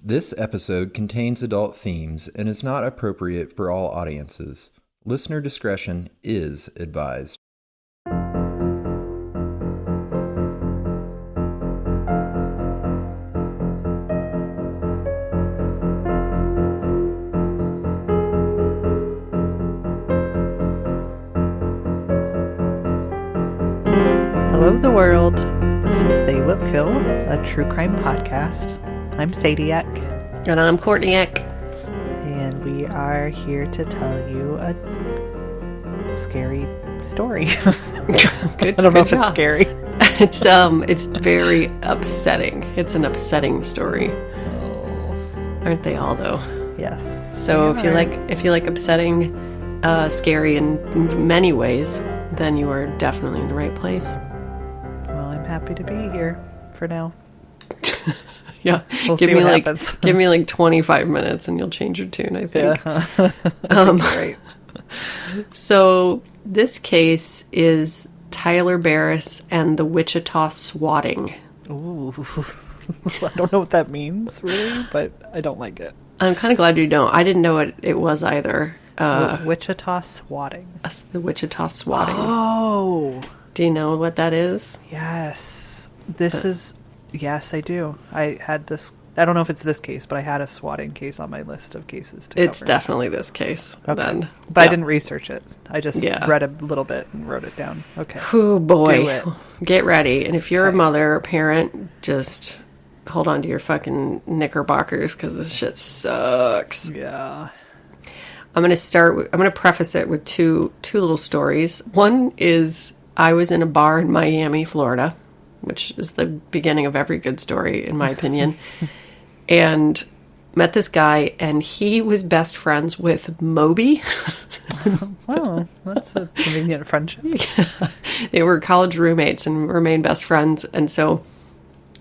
This episode contains adult themes and is not appropriate for all audiences. Listener discretion is advised. Hello, the world. This is They Will Kill, a true crime podcast. I'm Sadie-Eck. And I'm Courtney-Eck. And we are here to tell you a scary story. Good, I don't know if job. it's scary. It's very upsetting. It's an upsetting story. Aren't they all, though? Yes. So if you like upsetting, scary in many ways, then you are definitely in the right place. Well, I'm happy to be here for now. Yeah, We'll see what happens. Give me like 25 minutes and you'll change your tune, I think. Yeah. Great. So this case is Tyler Barriss and the Wichita Swatting. Ooh. I don't know what that means, really, but I don't like it. I'm kind of glad you don't. I didn't know what it was either. Wichita Swatting. The Wichita Swatting. Oh. Do you know what that is? Yes. Yes, I do. I had this. I don't know if it's this case, but I had a swatting case on my list of cases to It's cover. definitely this case. Okay. Then. But Yeah. I didn't research it. I just read a little bit and wrote it down. Okay. Oh boy. Do it. Get ready. And if you're Okay. a mother or parent, just hold on to your fucking knickerbockers because this shit sucks. Yeah. I'm going to preface it with two little stories. One is I was in a bar in Miami, Florida, which is the beginning of every good story, in my opinion, and met this guy, and he was best friends with Moby. Wow, that's a convenient friendship. They were college roommates and remained best friends, and so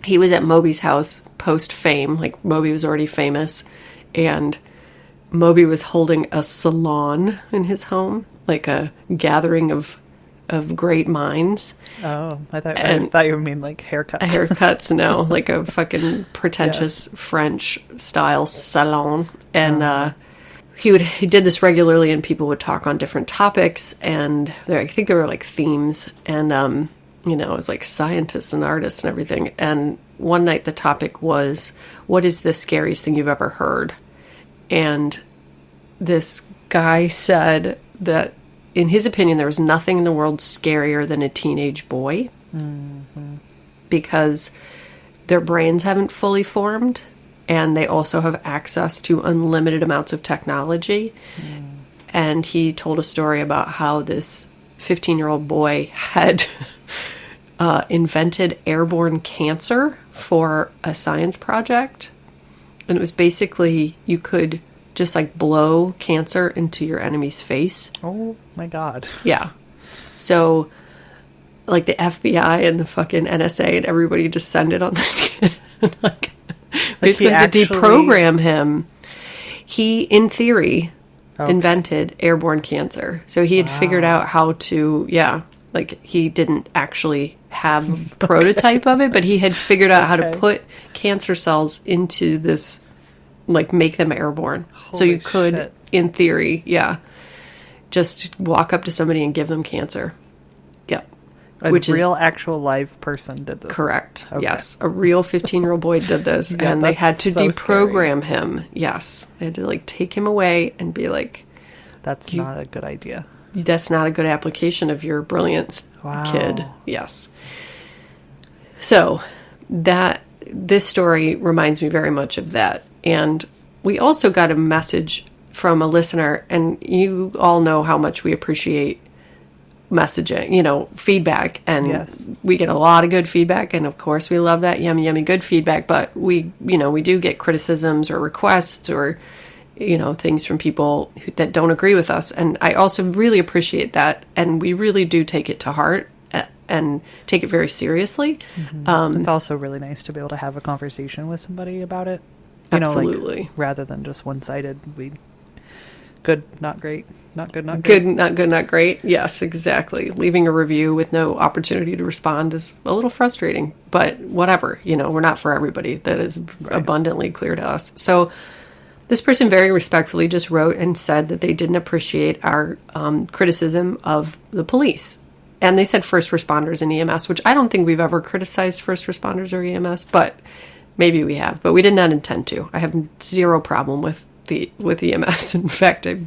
he was at Moby's house post-fame, like Moby was already famous, and Moby was holding a salon in his home, like a gathering of great minds. Oh, I thought you mean like haircuts. Haircuts, no, like a fucking pretentious French style salon. And he did this regularly, and people would talk on different topics, and I think there were like themes, and it was like scientists and artists and everything. And one night the topic was, what is the scariest thing you've ever heard? And this guy said that, in his opinion, there was nothing in the world scarier than a teenage boy, because their brains haven't fully formed, and they also have access to unlimited amounts of technology. And he told a story about how this 15-year-old boy had invented airborne cancer for a science project. And it was basically, you could just like blow cancer into your enemy's face. Oh my God. Yeah. So like the FBI and the fucking NSA and everybody descended on this kid. Basically to deprogram him. He, in theory, invented airborne cancer. So he had figured out how to, he didn't actually have a prototype of it, but he had figured out how to put cancer cells into this, like make them airborne. Holy so you could, shit. in theory, just walk up to somebody and give them cancer. Yep. A real, actual live person did this. Correct. Okay. Yes. A real 15-year-old boy did this, and they had to deprogram him. Yes. They had to like take him away and be like, that's not a good idea. That's not a good application of your brilliance, kid. Yes. So this story reminds me very much of that. And we also got a message from a listener, and you all know how much we appreciate messaging, feedback. And we get a lot of good feedback. And of course we love that yummy good feedback, but we do get criticisms or requests or, things from people that don't agree with us. And I also really appreciate that. And we really do take it to heart and take it very seriously. It's also really nice to be able to have a conversation with somebody about it. Absolutely. Rather than just one-sided, we Good, not great. Not good, not Good, great. not good, not great. Yes, exactly. Leaving a review with no opportunity to respond is a little frustrating, but whatever. We're not for everybody. That is abundantly clear to us. So this person very respectfully just wrote and said that they didn't appreciate our criticism of the police. And they said first responders and EMS, which I don't think we've ever criticized first responders or EMS, but maybe we have. But we did not intend to. I have zero problem with EMS. In fact, I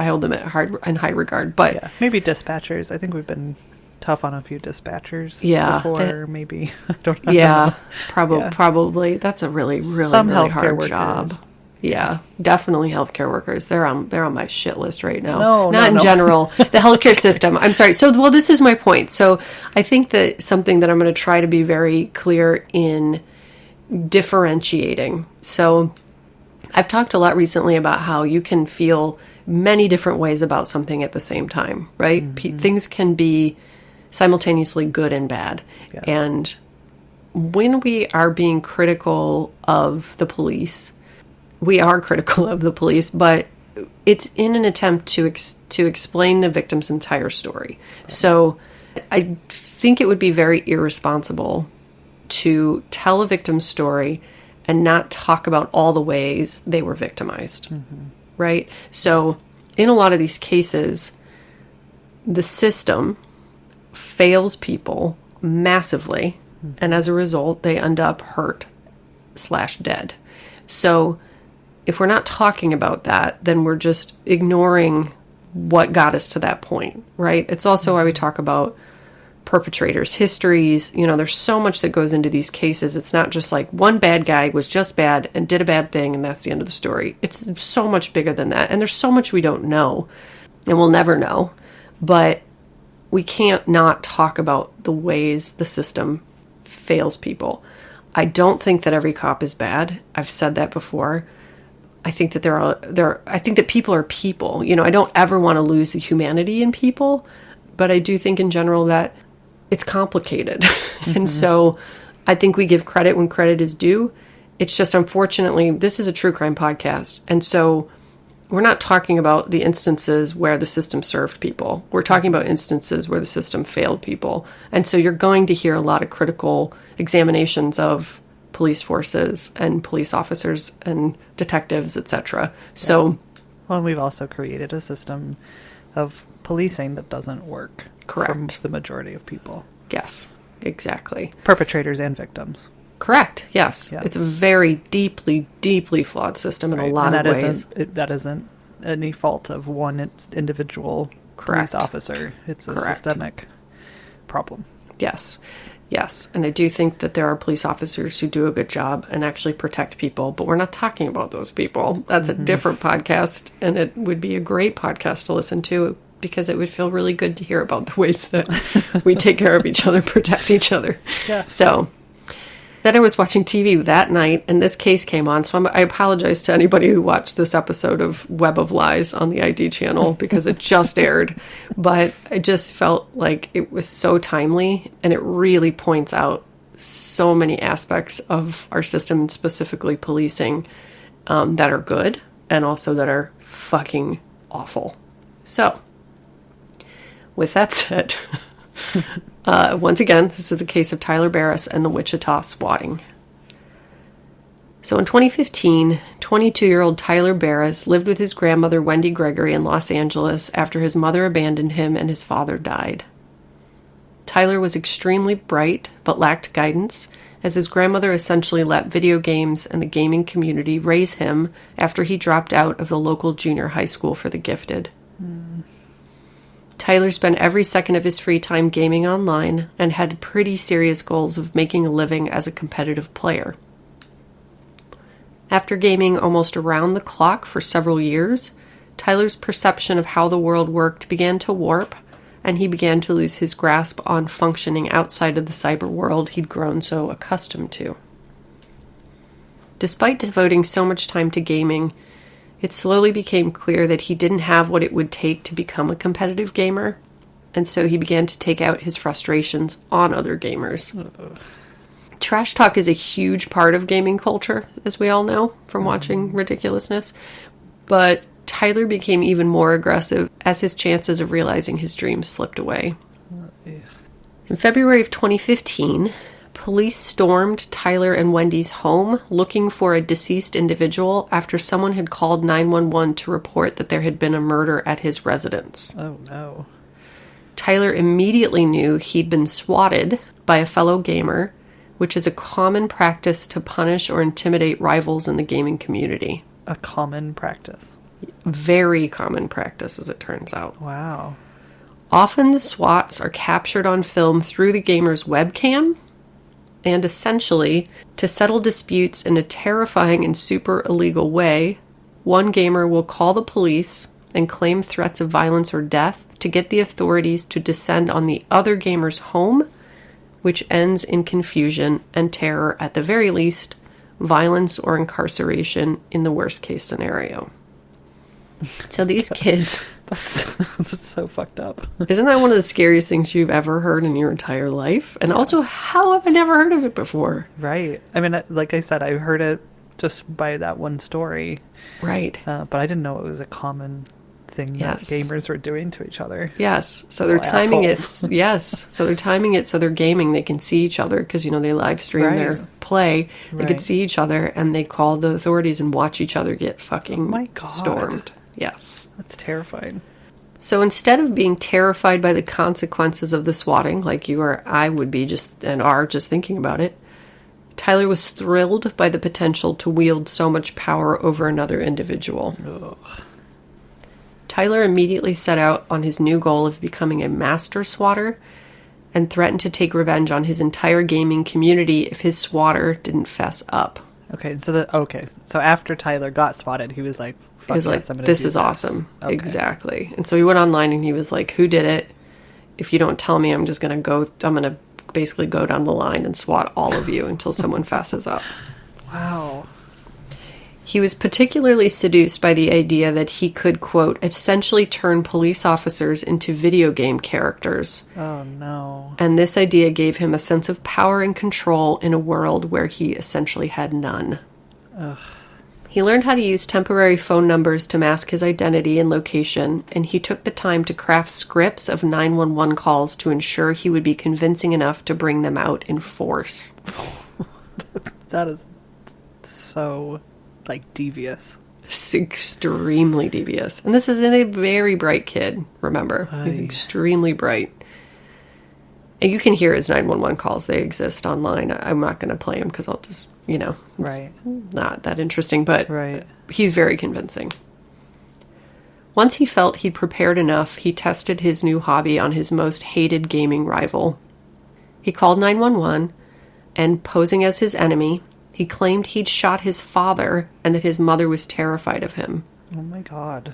hold them in high regard. But yeah, maybe dispatchers. I think we've been tough on a few dispatchers before, maybe. I don't know. Yeah, probably. That's a really, really, Some really healthcare hard job. Yeah, definitely healthcare workers. They're on my shit list right now. Not in general. The healthcare system. I'm sorry. So, this is my point. So, I think that something that I'm going to try to be very clear in differentiating. So, I've talked a lot recently about how you can feel many different ways about something at the same time, right? Mm-hmm. Things can be simultaneously good and bad. Yes. And when we are being critical of the police, we are critical of the police, but it's in an attempt to explain the victim's entire story. Right. So I think it would be very irresponsible to tell a victim's story and not talk about all the ways they were victimized. Mm-hmm. Right? So in a lot of these cases, the system fails people massively, and as a result, they end up hurt/dead. So if we're not talking about that, then we're just ignoring what got us to that point, right? It's also why we talk about perpetrators' histories. There's so much that goes into these cases. It's not just like one bad guy was just bad and did a bad thing and that's the end of the story. It's so much bigger than that. And there's so much we don't know and we'll never know. But we can't not talk about the ways the system fails people. I don't think that every cop is bad. I've said that before. I think that I think that people are people. I don't ever want to lose the humanity in people, but I do think in general that it's complicated. Mm-hmm. And so I think we give credit when credit is due. It's just, unfortunately, this is a true crime podcast. And so we're not talking about the instances where the system served people. We're talking about instances where the system failed people. And so you're going to hear a lot of critical examinations of police forces and police officers and detectives, etc. Yeah. So, well, we've also created a system of policing that doesn't work. Correct. For the majority of people. Yes, exactly. Perpetrators and victims. Correct. Yes. Yeah. It's a very deeply, deeply flawed system in a lot of ways. That isn't any fault of one individual police officer. It's a systemic problem. Yes. Yes. And I do think that there are police officers who do a good job and actually protect people, but we're not talking about those people. That's a different podcast, and it would be a great podcast to listen to because it would feel really good to hear about the ways that we take care of each other, protect each other. Yeah. So then I was watching TV that night, and this case came on. So I apologize to anybody who watched this episode of Web of Lies on the ID channel because it just aired. But I just felt like it was so timely, and it really points out so many aspects of our system, specifically policing, that are good and also that are fucking awful. So, with that said... once again, this is a case of Tyler Barriss and the Wichita swatting. So in 2015, 22-year-old Tyler Barriss lived with his grandmother Wendy Gregory in Los Angeles after his mother abandoned him and his father died. Tyler was extremely bright but lacked guidance, as his grandmother essentially let video games and the gaming community raise him after he dropped out of the local junior high school for the gifted. Tyler spent every second of his free time gaming online and had pretty serious goals of making a living as a competitive player. After gaming almost around the clock for several years, Tyler's perception of how the world worked began to warp, and he began to lose his grasp on functioning outside of the cyber world he'd grown so accustomed to. Despite devoting so much time to gaming, it slowly became clear that he didn't have what it would take to become a competitive gamer, and so he began to take out his frustrations on other gamers. Trash talk is a huge part of gaming culture, as we all know from watching ridiculousness, but Tyler became even more aggressive as his chances of realizing his dreams slipped away. In February of 2015, police stormed Tyler and Wendy's home looking for a deceased individual after someone had called 911 to report that there had been a murder at his residence. Oh, no. Tyler immediately knew he'd been swatted by a fellow gamer, which is a common practice to punish or intimidate rivals in the gaming community. A common practice. Very common practice, as it turns out. Wow. Often the swats are captured on film through the gamer's webcam, and essentially, to settle disputes in a terrifying and super illegal way, one gamer will call the police and claim threats of violence or death to get the authorities to descend on the other gamer's home, which ends in confusion and terror at the very least, violence or incarceration in the worst case scenario. So these kids... That's so fucked up. Isn't that one of the scariest things you've ever heard in your entire life? And also, how have I never heard of it before? Right. I mean, like I said, I heard it just by that one story. Right. But I didn't know it was a common thing that gamers were doing to each other. Yes. So they're timing it. Yes. So they're timing it so they're gaming. They can see each other because, you know, they live stream their play. They can see each other and they call the authorities and watch each other get fucking stormed. Yes. That's terrifying. So instead of being terrified by the consequences of the swatting, like you or I would be just thinking about it, Tyler was thrilled by the potential to wield so much power over another individual. Ugh. Tyler immediately set out on his new goal of becoming a master swatter and threatened to take revenge on his entire gaming community if his swatter didn't fess up. So after Tyler got swatted, he was like, he was like, this is awesome. Okay. Exactly. And so he went online and he was like, who did it? If you don't tell me, I'm going to basically go down the line and swat all of you until someone fesses up. Wow. He was particularly seduced by the idea that he could, quote, essentially turn police officers into video game characters. Oh, no. And this idea gave him a sense of power and control in a world where he essentially had none. Ugh. He learned how to use temporary phone numbers to mask his identity and location, and he took the time to craft scripts of 911 calls to ensure he would be convincing enough to bring them out in force. That is so, devious. It's extremely devious. And this is in a very bright kid, remember. He's extremely bright. And you can hear his 911 calls. They exist online. I'm not going to play them because I'll just, it's not that interesting. But he's very convincing. Once he felt he'd prepared enough, he tested his new hobby on his most hated gaming rival. He called 911, and posing as his enemy, he claimed he'd shot his father and that his mother was terrified of him. Oh my God.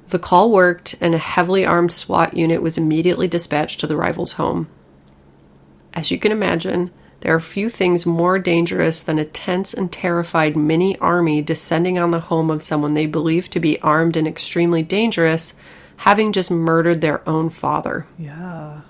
The call worked, and a heavily armed SWAT unit was immediately dispatched to the rival's home. As you can imagine, there are few things more dangerous than a tense and terrified mini-army descending on the home of someone they believe to be armed and extremely dangerous, having just murdered their own father. Yeah.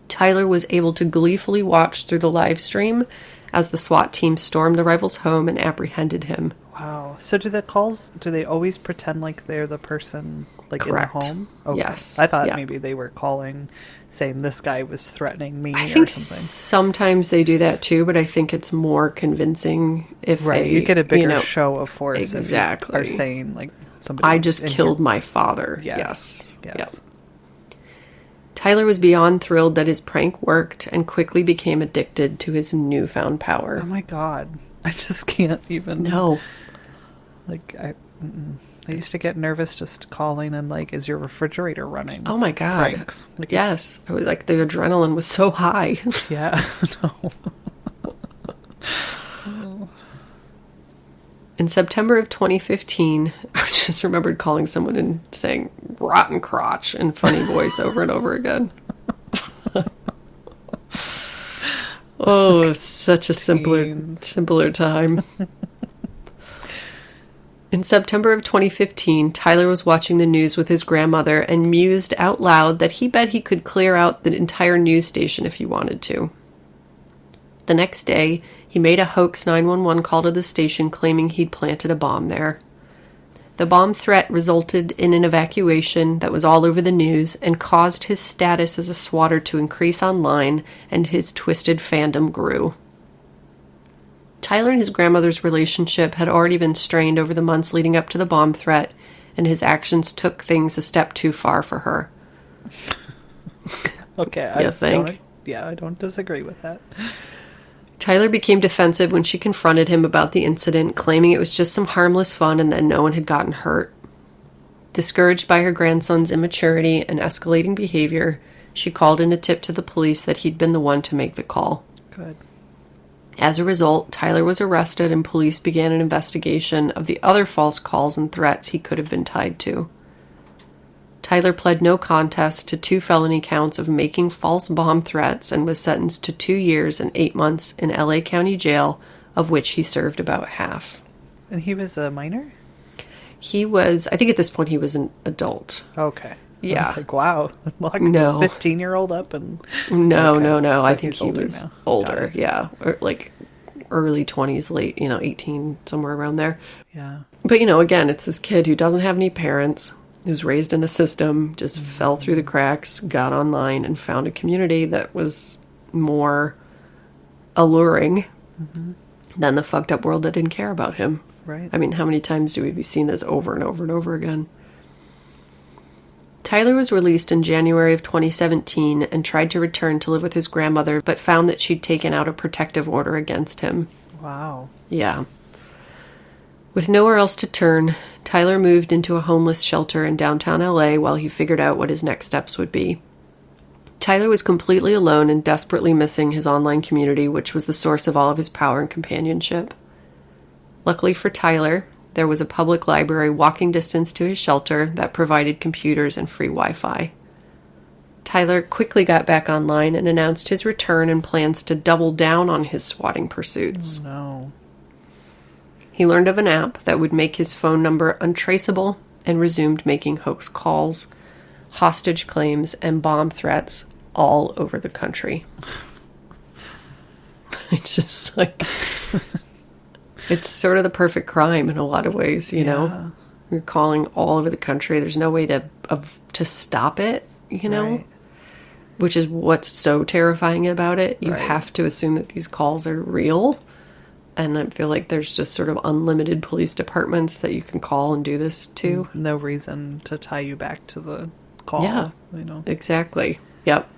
Tyler was able to gleefully watch through the live stream as the SWAT team stormed the rival's home and apprehended him. Wow. So do they always pretend like they're the person, Correct. In the home? Okay. Yes. I thought maybe they were calling, saying this guy was threatening me I think or something. Sometimes they do that too, but I think it's more convincing if you get a bigger show of force exactly. if you are saying, somebody I just killed my father. Yes. Yep. Tyler was beyond thrilled that his prank worked and quickly became addicted to his newfound power. Oh my God. I just can't even... No. I used to get nervous just calling and is your refrigerator running? Oh my God. Pranks. Yes. I was the adrenaline was so high. Yeah. No. In September of 2015, I just remembered calling someone and saying rotten crotch in funny voice over and over again. Oh, such a simpler time. In September of 2015, Tyler was watching the news with his grandmother and mused out loud that he bet he could clear out the entire news station if he wanted to. The next day, he made a hoax 911 call to the station claiming he'd planted a bomb there. The bomb threat resulted in an evacuation that was all over the news and caused his status as a swatter to increase online, and his twisted fandom grew. Tyler and his grandmother's relationship had already been strained over the months leading up to the bomb threat, and his actions took things a step too far for her. Okay, I don't disagree with that. Tyler became defensive when she confronted him about the incident, claiming it was just some harmless fun and that no one had gotten hurt. Discouraged by her grandson's immaturity and escalating behavior, she called in a tip to the police that he'd been the one to make the call. Good. As a result, Tyler was arrested and police began an investigation of the other false calls and threats he could have been tied to. Tyler pled no contest to 2 felony counts of making false bomb threats and was sentenced to 2 years and 8 months in LA County Jail, of which he served about half. And he was a minor? He was, I think at this point he was an adult. Okay. Yeah. I was like, wow. Lock No. a 15-year-old up and... No. So I think he's he was now. older, yeah. Or like early 20s, late, 18, somewhere around there. Yeah. But, again, it's this kid who doesn't have any parents, who's raised in a system, just fell through the cracks, got online, and found a community that was more alluring than the fucked up world that didn't care about him. Right. I mean, how many times do we seen this over and over and over again? Tyler was released in January of 2017 and tried to return to live with his grandmother, but found that she'd taken out a protective order against him. Wow. Yeah. With nowhere else to turn, Tyler moved into a homeless shelter in downtown LA while he figured out what his next steps would be. Tyler was completely alone and desperately missing his online community, which was the source of all of his power and companionship. Luckily for Tyler, there was a public library walking distance to his shelter that provided computers and free Wi-Fi. Tyler quickly got back online and announced his return and plans to double down on his swatting pursuits. Oh, no. He learned of an app that would make his phone number untraceable and resumed making hoax calls, hostage claims, and bomb threats all over the country. It's just like... It's sort of the perfect crime in a lot of ways, you know? You're calling all over the country. There's no way to stop it, Right. Which is what's so terrifying about it. You Right. have to assume that these calls are real. And I feel like there's just sort of unlimited police departments that you can call and do this to. No reason to tie you back to the call. Yeah, You exactly. Yep.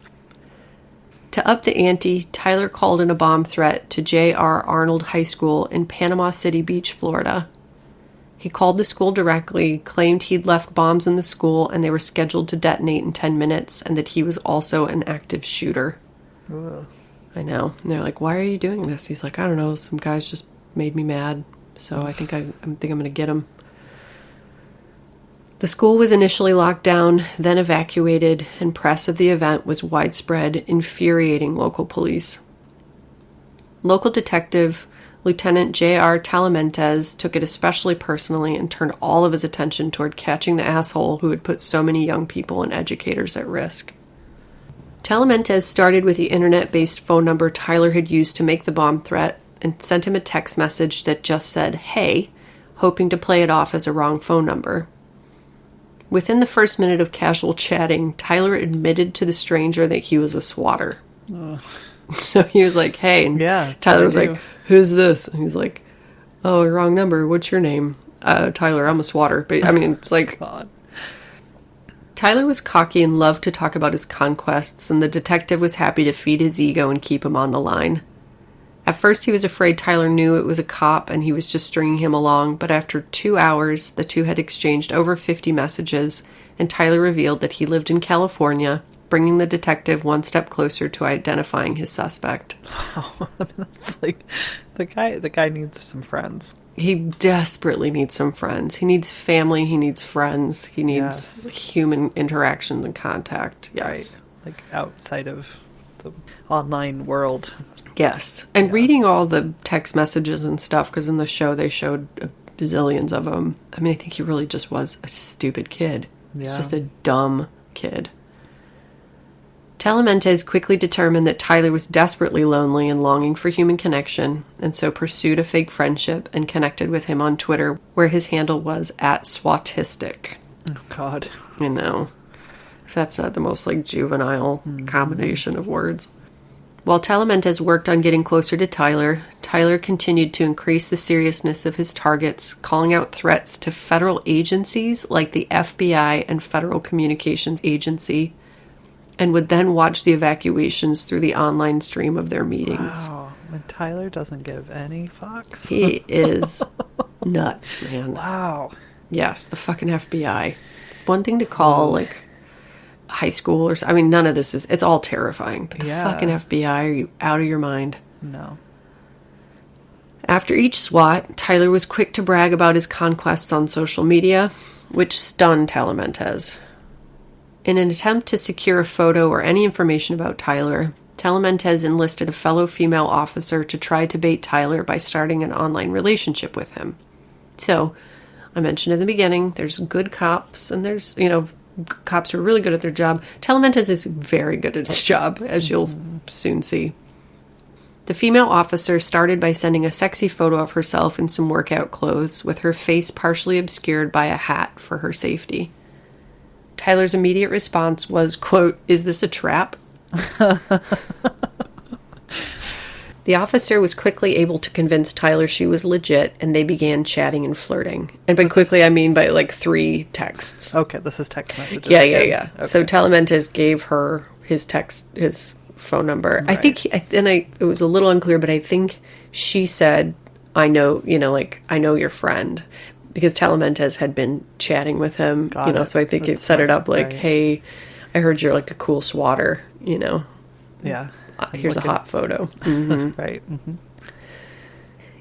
To up the ante, Tyler called in a bomb threat to J.R. Arnold High School in Panama City Beach, Florida. He called the school directly, claimed he'd left bombs in the school and they were scheduled to detonate in 10 minutes, and that he was also an active shooter. Ugh. I know. And they're like, why are you doing this? He's like, I don't know. Some guys just made me mad. So I think I'm going to get him. The school was initially locked down, then evacuated, and press of the event was widespread, infuriating local police. Local detective Lieutenant J.R. Talamentes took it especially personally and turned all of his attention toward catching the asshole who had put so many young people and educators at risk. Talamentes started with the internet-based phone number Tyler had used to make the bomb threat and sent him a text message that just said, "Hey," hoping to play it off as a wrong phone number. Within the first minute of casual chatting, Tyler admitted to the stranger that he was a swatter. So he was like, "Hey," and Tyler was like, "Who's this?" And he's like, "Oh, wrong number. What's your name?" "Tyler, I'm a swatter." But I mean, it's like... God. Tyler was cocky and loved to talk about his conquests, and the detective was happy to feed his ego and keep him on the line. At first, he was afraid Tyler knew it was a cop and he was just stringing him along, but after 2 hours, the two had exchanged over 50 messages, and Tyler revealed that he lived in California, bringing the detective one step closer to identifying his suspect. Oh, I mean, that's like the guy needs some friends. He desperately needs some friends. He needs family. He needs friends. He needs human interactions and contact. Yes. Right. Like outside of the online world. Yes. And reading all the text messages and stuff, because in the show they showed zillions of them. I mean, I think he really just was a stupid kid. Yeah. He's just a dumb kid. Talamantes quickly determined that Tyler was desperately lonely and longing for human connection, and so pursued a fake friendship and connected with him on Twitter, where his handle was @Swatistic. Oh, God. You know, if that's not the most, like, juvenile combination of words. While Talamantes worked on getting closer to Tyler, Tyler continued to increase the seriousness of his targets, calling out threats to federal agencies like the FBI and Federal Communications Agency, and would then watch the evacuations through the online stream of their meetings. Wow. And Tyler doesn't give any fucks. He is nuts, man. Wow. Yes, the fucking FBI. One thing to call, like, high school or... I mean, none of this is... It's all terrifying. But the fucking FBI, are you out of your mind? No. After each SWAT, Tyler was quick to brag about his conquests on social media, which stunned Talamantes. In an attempt to secure a photo or any information about Tyler, Talamantes enlisted a fellow female officer to try to bait Tyler by starting an online relationship with him. So, I mentioned in the beginning, there's good cops, and there's, you know, cops are really good at their job. Talamantes is very good at his job, as you'll soon see. The female officer started by sending a sexy photo of herself in some workout clothes, with her face partially obscured by a hat for her safety. Tyler's immediate response was, quote, "Is this a trap?" The officer was quickly able to convince Tyler she was legit, and they began chatting and flirting. And by quickly, I mean by, like, 3 texts. Okay, this is text messages. Yeah. Okay. So Talamantes gave her his phone number. Right. I think, it was a little unclear, but I think she said, I know your friend. Because Talamantes had been chatting with him, so I think That's it set it up like, right. Hey, I heard you're, like, a cool swatter, you know. Yeah. Here's a hot photo. Mm-hmm. Right. Mm-hmm.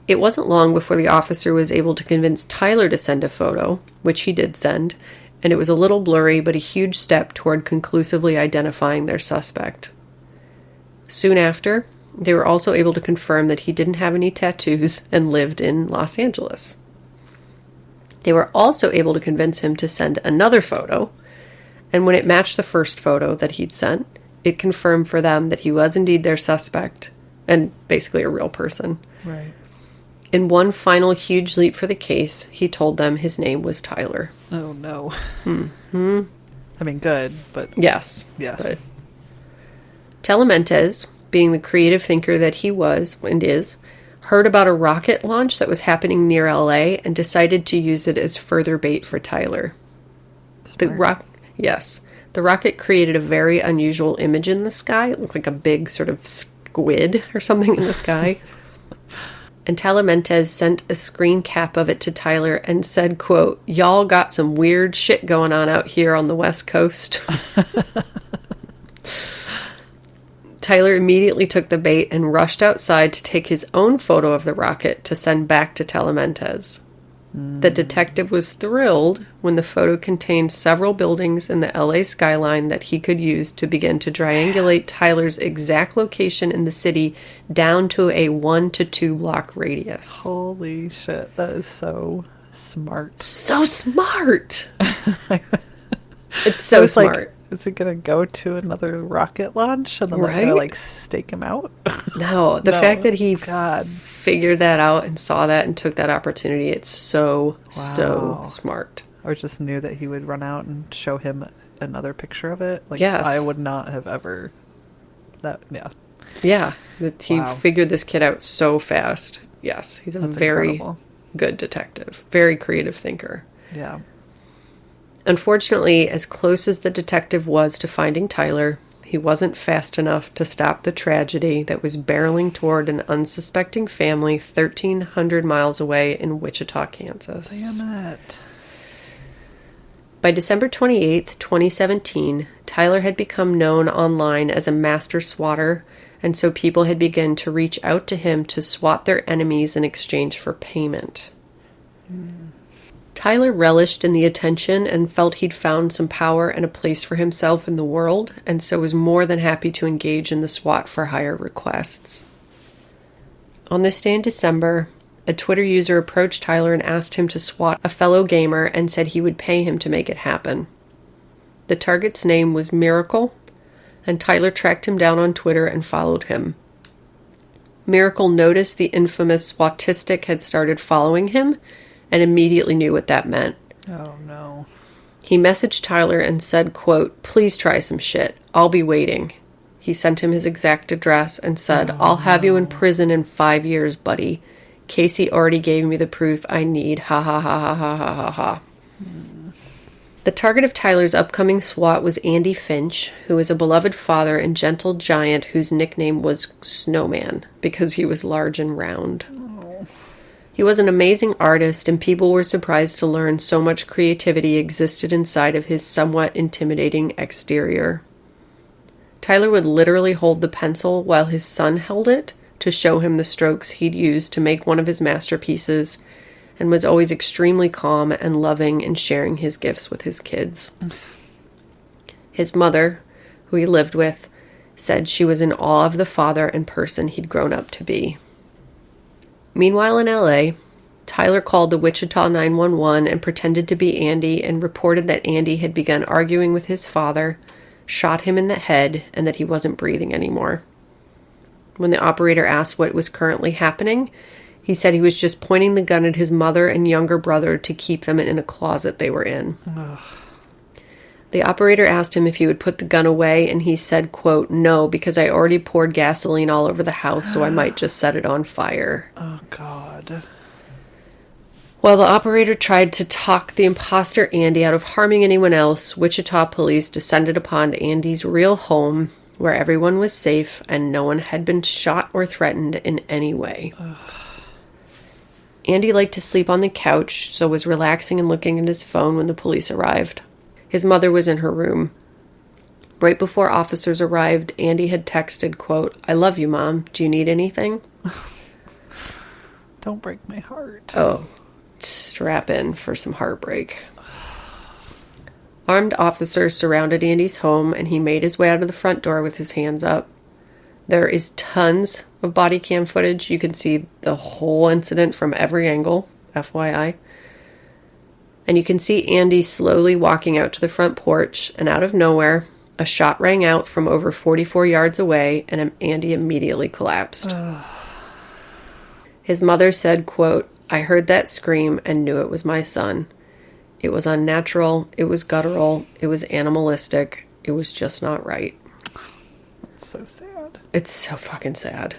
It wasn't long before the officer was able to convince Tyler to send a photo, which he did send, and it was a little blurry, but a huge step toward conclusively identifying their suspect. Soon after, they were also able to confirm that he didn't have any tattoos and lived in Los Angeles. They were also able to convince him to send another photo, and when it matched the first photo that he'd sent, it confirmed for them that he was indeed their suspect, and basically a real person. Right. In one final huge leap for the case, he told them his name was Tyler. Oh, no. Mm-hmm. I mean, good, but... Yes. Yeah. But Talamantes, being the creative thinker that he was and is, heard about a rocket launch that was happening near LA and decided to use it as further bait for Tyler. Smart. The rocket created a very unusual image in the sky. It looked like a big sort of squid or something in the sky. And Talamantes sent a screen cap of it to Tyler and said, quote, "Y'all got some weird shit going on out here on the West Coast." Tyler immediately took the bait and rushed outside to take his own photo of the rocket to send back to Talamantes. The detective was thrilled when the photo contained several buildings in the LA skyline that he could use to begin to triangulate Tyler's exact location in the city down to a 1 to 2 block radius. Holy shit, that is so smart. So smart! It's so smart. Like, is it going to go to another rocket launch and then they're going to, like, stake him out? No, the fact that he God. figured that out and saw that and took that opportunity, it's so smart. Or just knew that he would run out and show him another picture of it. Like, yes. I would not have ever... Yeah, that he figured this kid out so fast. Yes, he's a very incredible. Good detective. Very creative thinker. Yeah. Unfortunately, as close as the detective was to finding Tyler, he wasn't fast enough to stop the tragedy that was barreling toward an unsuspecting family 1,300 miles away in Wichita, Kansas. Damn it. By December 28th, 2017, Tyler had become known online as a master swatter, and so people had begun to reach out to him to swat their enemies in exchange for payment. Tyler relished in the attention and felt he'd found some power and a place for himself in the world, and so was more than happy to engage in the SWAT for hire requests. On this day in December, a Twitter user approached Tyler and asked him to SWAT a fellow gamer and said he would pay him to make it happen. The target's name was Miracle, and Tyler tracked him down on Twitter and followed him. Miracle noticed the infamous Swatistic had started following him and immediately knew what that meant. Oh, no. He messaged Tyler and said, quote, "Please try some shit. I'll be waiting." He sent him his exact address and said, "I'll have you in prison in 5 years, buddy. Casey already gave me the proof I need. Ha ha ha ha ha ha ha ha." The target of Tyler's upcoming SWAT was Andy Finch, who is a beloved father and gentle giant whose nickname was Snowman because he was large and round. Oh. He was an amazing artist, and people were surprised to learn so much creativity existed inside of his somewhat intimidating exterior. Tyler would literally hold the pencil while his son held it to show him the strokes he'd used to make one of his masterpieces, and was always extremely calm and loving in sharing his gifts with his kids. His mother, who he lived with, said she was in awe of the father and person he'd grown up to be. Meanwhile in LA, Tyler called the Wichita 911 and pretended to be Andy and reported that Andy had begun arguing with his father, shot him in the head, and that he wasn't breathing anymore. When the operator asked what was currently happening, he said he was just pointing the gun at his mother and younger brother to keep them in a closet they were in. Ugh. The operator asked him if he would put the gun away, and he said, quote, "No, because I already poured gasoline all over the house, so I might just set it on fire." Oh, God. While the operator tried to talk the imposter Andy out of harming anyone else, Wichita police descended upon Andy's real home, where everyone was safe and no one had been shot or threatened in any way. Ugh. Andy liked to sleep on the couch, so was relaxing and looking at his phone when the police arrived. His mother was in her room. Right before officers arrived, Andy had texted, quote, "I love you, Mom. Do you need anything?" Don't break my heart. Oh, strap in for some heartbreak. Armed officers surrounded Andy's home, and he made his way out of the front door with his hands up. There is tons of body cam footage. You can see the whole incident from every angle, FYI. And you can see Andy slowly walking out to the front porch, and out of nowhere, a shot rang out from over 44 yards away, and Andy immediately collapsed. His mother said, quote, "I heard that scream and knew it was my son. It was unnatural, it was guttural, it was animalistic, it was just not right." That's so sad. It's so fucking sad.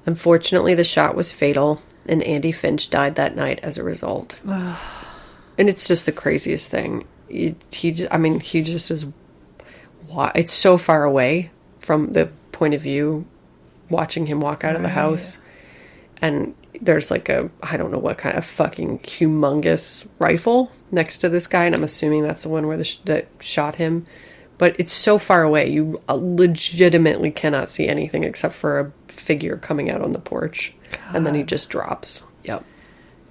Unfortunately, the shot was fatal, and Andy Finch died that night as a result. And it's just the craziest thing. He just is... It's so far away from the point of view watching him walk out of the house. And there's like I don't know what kind of fucking humongous rifle next to this guy, and I'm assuming that's the one where that shot him. But it's so far away, you legitimately cannot see anything except for a figure coming out on the porch. God. And then he just drops. Yep.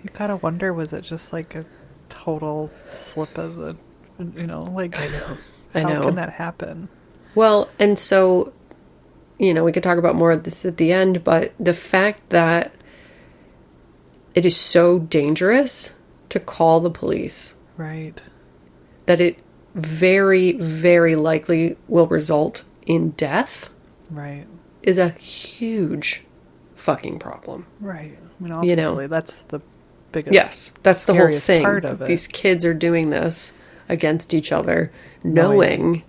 You gotta wonder, was it just like a total slip of the, like... I know. How can that happen? Well, and so, we could talk about more of this at the end, but the fact that it is so dangerous to call the police. Right. That it very, very likely will result in death. Right. Is a huge fucking problem. Right. I mean, obviously, that's the biggest... Yes, that's the whole thing. Part of it. These kids are doing this against each other, knowing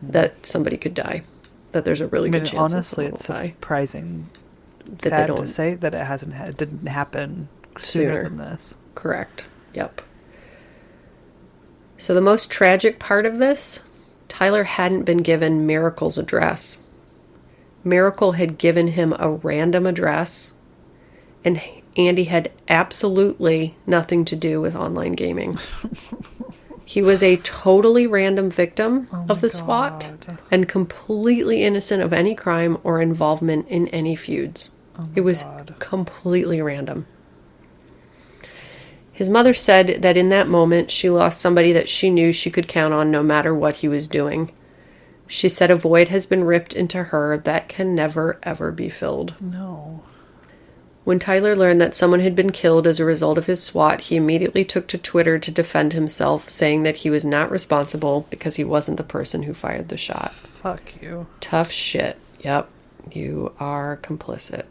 that somebody could die. That there's a really good chance honestly, that someone will die. Surprising, that sad to say that it didn't happen sooner than this. Correct. Yep. So the most tragic part of this, Tyler hadn't been given Miracle's address. Miracle had given him a random address, and Andy had absolutely nothing to do with online gaming. He was a totally random victim of the SWAT and completely innocent of any crime or involvement in any feuds. It was completely random. His mother said that in that moment she lost somebody that she knew she could count on no matter what he was doing. She said a void has been ripped into her that can never, ever be filled. No. When Tyler learned that someone had been killed as a result of his SWAT, he immediately took to Twitter to defend himself, saying that he was not responsible because he wasn't the person who fired the shot. Fuck you. Tough shit. Yep. You are complicit.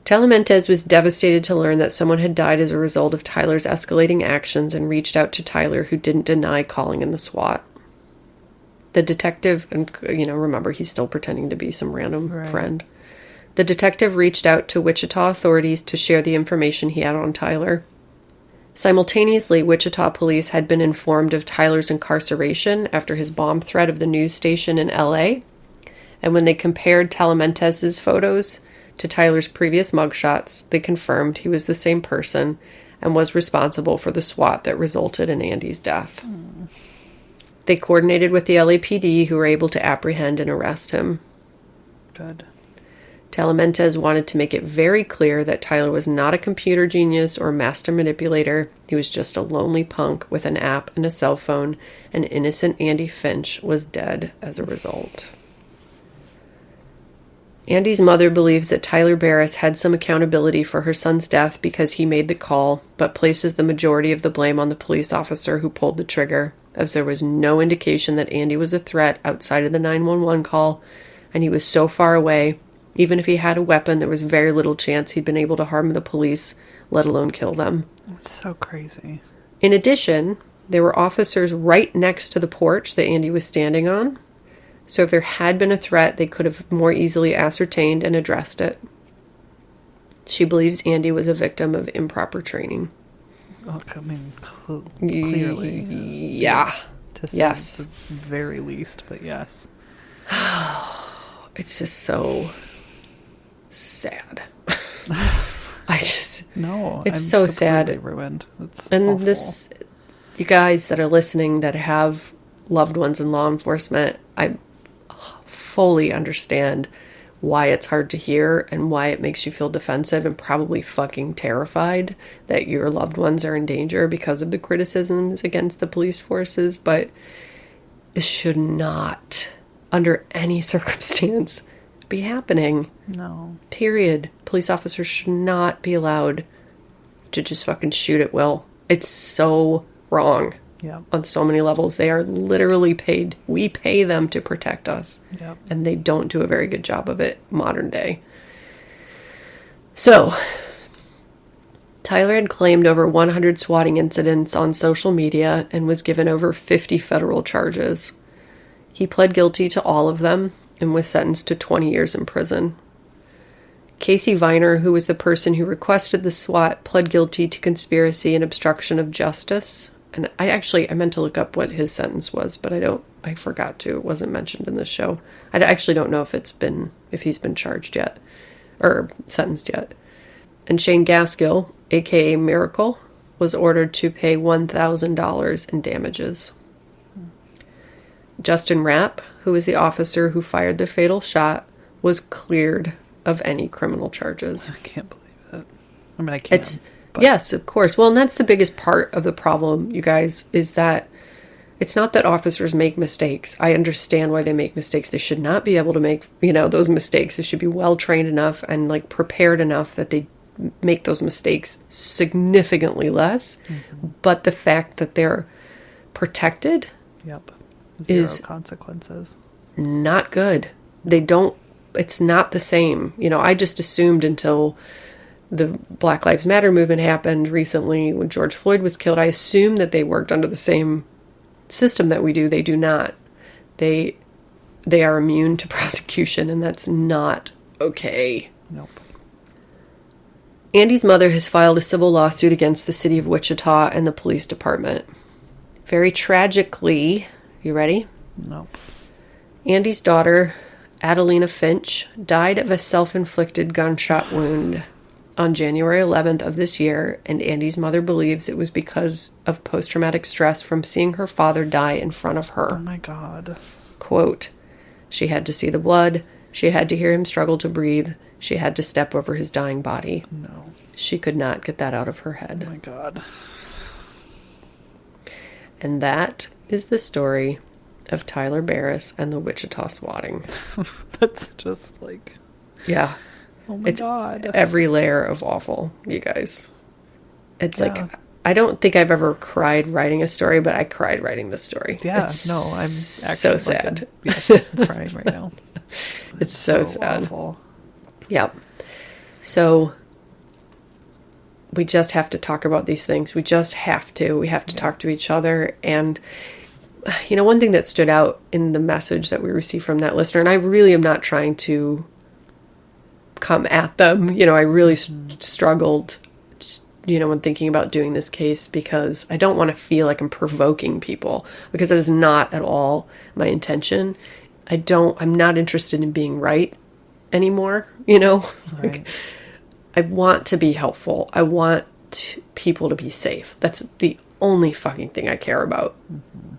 Talamantes was devastated to learn that someone had died as a result of Tyler's escalating actions and reached out to Tyler, who didn't deny calling in the SWAT. The detective, and remember, he's still pretending to be some random friend. The detective reached out to Wichita authorities to share the information he had on Tyler. Simultaneously, Wichita police had been informed of Tyler's incarceration after his bomb threat of the news station in L.A., and when they compared Talamantes' photos to Tyler's previous mugshots, they confirmed he was the same person and was responsible for the SWAT that resulted in Andy's death. They coordinated with the LAPD, who were able to apprehend and arrest him. Good. Talamantes wanted to make it very clear that Tyler was not a computer genius or master manipulator. He was just a lonely punk with an app and a cell phone, and innocent Andy Finch was dead as a result. Andy's mother believes that Tyler Barriss had some accountability for her son's death because he made the call, but places the majority of the blame on the police officer who pulled the trigger, as there was no indication that Andy was a threat outside of the 911 call, and he was so far away. Even if he had a weapon, there was very little chance he'd been able to harm the police, let alone kill them. That's so crazy. In addition, there were officers right next to the porch that Andy was standing on. So if there had been a threat, they could have more easily ascertained and addressed it. She believes Andy was a victim of improper training. Oh, I mean, clearly. Yeah. To say yes. the very least, but yes. It's just so sad. No, it's I'm so sad. Ruined. It's and awful. This, you guys that are listening that have loved ones in law enforcement, I fully understand why it's hard to hear and why it makes you feel defensive and probably fucking terrified that your loved ones are in danger because of the criticisms against the police forces. But this should not, under any circumstance, be happening. No. Period. Police officers should not be allowed to just fucking shoot at will. It's so wrong. Yep. On so many levels. They are literally paid. We pay them to protect us. Yep. And they don't do a very good job of it modern day. So, Tyler had claimed over 100 swatting incidents on social media and was given over 50 federal charges. He pled guilty to all of them and was sentenced to 20 years in prison. Casey Viner, who was the person who requested the SWAT, pled guilty to conspiracy and obstruction of justice. And I meant to look up what his sentence was, but I forgot to. It wasn't mentioned in this show. I actually don't know if he's been charged yet, or sentenced yet. And Shane Gaskill, aka Miracle, was ordered to pay $1,000 in damages. Justin Rapp, who was the officer who fired the fatal shot, was cleared of any criminal charges. I can't believe it. I mean, I can't. Yes, of course. Well, and that's the biggest part of the problem, you guys, is that it's not that officers make mistakes. I understand why they make mistakes. They should not be able to make, those mistakes. They should be well trained enough and prepared enough that they make those mistakes significantly less. Mm-hmm. But the fact that they're protected Zero consequences. Not good. It's not the same. I just assumed until the Black Lives Matter movement happened recently when George Floyd was killed, I assumed that they worked under the same system that we do. They do not. They are immune to prosecution, and that's not okay. Nope. Andy's mother has filed a civil lawsuit against the city of Wichita and the police department. Very tragically, you ready? Nope. Andy's daughter, Adelina Finch, died of a self-inflicted gunshot wound on January 11th of this year, and Andy's mother believes it was because of post-traumatic stress from seeing her father die in front of her. Oh my God. Quote, she had to see the blood. She had to hear him struggle to breathe. She had to step over his dying body. No. She could not get that out of her head. Oh my God. And that is the story of Tyler Barriss and the Wichita swatting. That's just Yeah. Oh my it's God. every layer of awful, you guys. It's like, I don't think I've ever cried writing a story, but I cried writing this story. Yeah, It's no, I'm so actually sad. Yes, I'm crying right now. It's so sad. Awful. Yep. So we just have to talk about these things. We just have to. We have to talk to each other. And, you know, one thing that stood out in the message that we received from that listener, and I really am not trying to come at them. You know, I really struggled, you know, when thinking about doing this case, because I don't want to feel like I'm provoking people, because that is not at all my intention. I'm not interested in being right anymore, you know? Right. Like, I want to be helpful. I want people to be safe. That's the only fucking thing I care about,